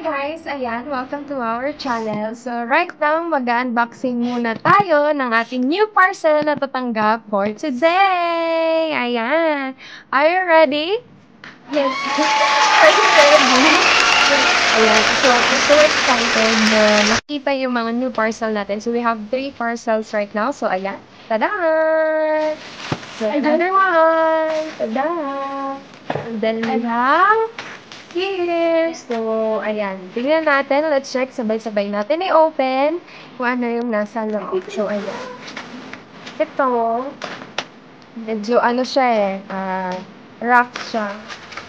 guys! Ayan, welcome to our channel. So, right now, mag-unboxing muna tayo ng ating new parcel na tatanggap for today! Ayan! Are you ready? Yes! Are you ready? Ayan, so, I'm so excited na nakita yung mga new parcel natin. So, we have 3 parcels right now. So, ayan. Tada! So, another one! Tada! And then we have here. So, ayan. Tingnan natin. Let's check. Sabay-sabay natin i-open kung ano yung nasa loob. So, ayan. Ito, medyo ano siya rough siya.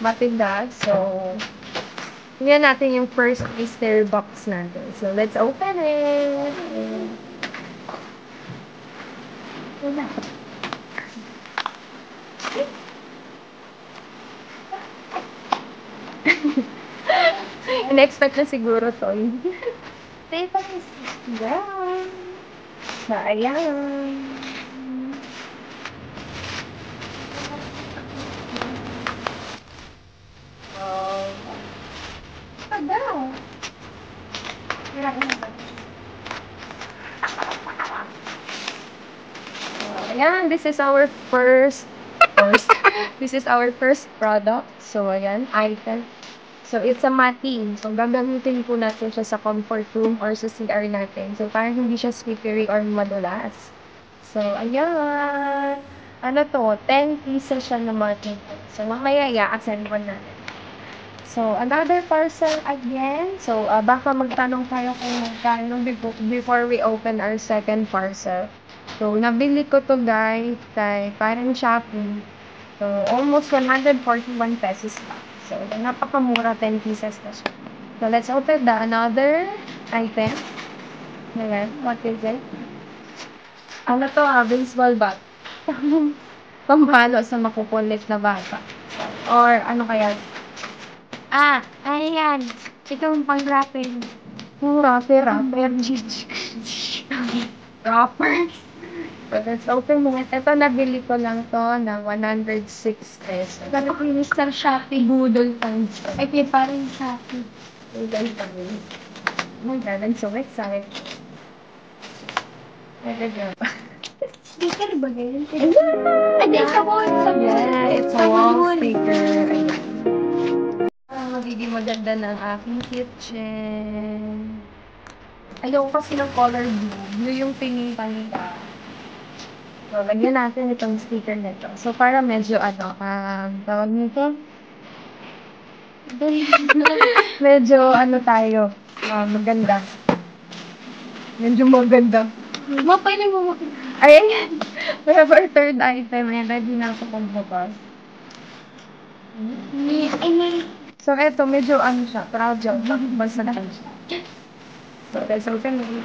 Matigas. So, tingnan natin yung first mystery box natin. So, let's open it. Wala. In-expect na siguro to. Paper is brown. So, ayan. Daw. Ayan, this is our first this is our first product. So, ayan, item. So, it's a matte. So, gagamitin po natin siya sa comfort room or sa CR natin. So, parang hindi siya slippery or madulas. So, ayan. Ano to? 10 pieces siya na matte. So, mamaya i-assemble ko natin. So, another parcel again. So, baka magtanong tayo kung magkano before we open our second parcel. So, nabili ko to guys kay parang Shopee. So, almost 141 pesos pa. So, napakamura, 10 pieces na siya. So, let's open the another item. Ayan, what is it? Ano to baseball bat. Pampalo sa makukulit na bata. Or, ano kaya? Ayan. Ito yung pang-rapper. Rapper. Rapper. So, let's open it. Ito, nabili ko lang to ng 106 pesos. Pero kung Mr. Shopee, Budol pang ay parang Shopee. Budol pang Oh my God, I'm so excited. Sticker ba ganyan? Ayan! It's a wall Yeah, it's a wall sticker. Ayan. Magiging maganda ng aking kitchen. Ayoko kasi ng color blue. Blue yung pinita nila. So, lagyan natin itong sticker nito. So, para medyo tawag nito? Medyo tayo. Maganda. Medyo maganda. Mapay na mo. Ayan. We have our third item. Ayan, ready na ako magbukas. So, eto, medyo siya. Fragile. Basta na siya. So, let's open it.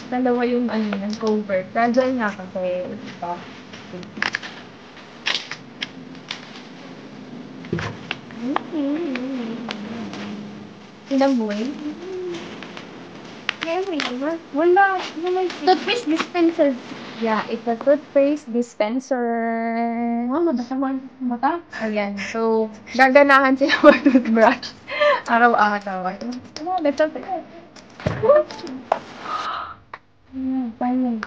Dalawa yung cover. Fragile nga kasi. Ito. Inamoy? Wala. Toothpaste dispenser. Yeah, it's a toothpaste dispenser. Madasaman mata. Ayan. So, gaganahan sila mag-toothbrush. Araw-araw. Let's open it. Paano?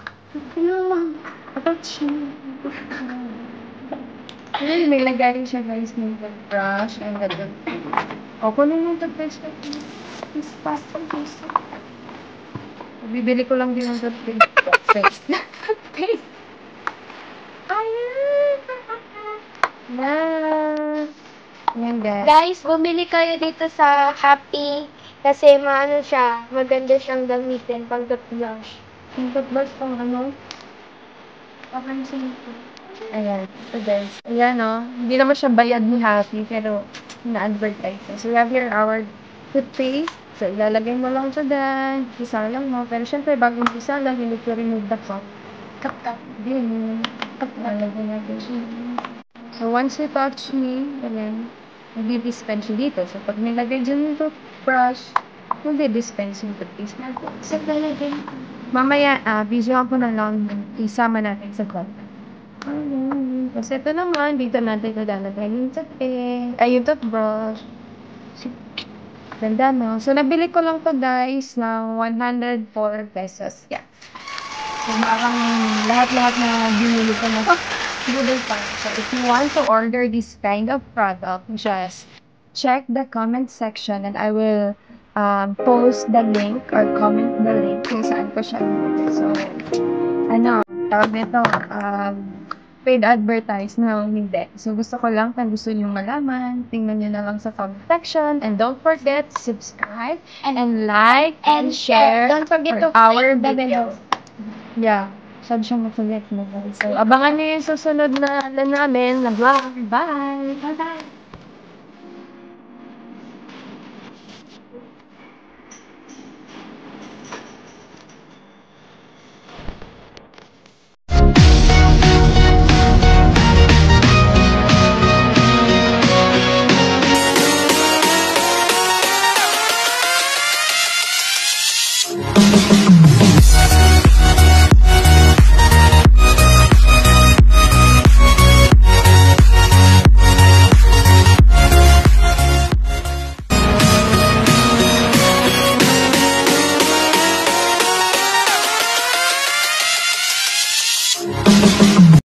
Ayun, may lagayin siya guys ng toothbrush and the toothpaste. O, kunin yung toothpaste na please, fast and please. Bibili ko lang din ng toothpaste. Toothpaste. Ayan! Ayan guys. Guys, bumili kayo dito sa Shopee kasi maganda siyang gamitin pang toothbrush. Yung toothbrush pang Papansin ko. Ayan. So guys, ayan hindi naman siya bayad ni Happy, pero na-advertise. So we have here our toothpaste. So ilalagay mo lang siya dyan. Isa lang mo. Pero syempre, bago isa lang, hindi ko remove the cup. Kap-kap. Then, lalagay natin siya. So once you touch me, ayan, mag-dispense siya dito. So pag nilagay dyan yung toothbrush, mag-dispense yung toothpaste natin. Sa talagang. Mamaya, video ko na lang isama natin sa vlog. Kasi ito naman, dito natin ilalagay yung toothpaste, yung toothbrush. Ganda, no? So, nabili ko lang to guys ng 104 pesos. Yeah. So, parang lahat-lahat na binili ko na noodle pa. So, if you want to order this kind of product, just check the comment section and I will post the link or comment the link kung saan ko siya binili. So, ano, tawag nito, paid advertise na hindi. So, gusto ko lang kung gusto nyo malaman, tingnan nyo na lang sa comment section. And don't forget to subscribe and like and share Don't forget for to our click the video. bell. Yeah. Sabi siya mag-forget mo. So, abangan nyo yung susunod na namin na vlog. Bye! Bye-bye.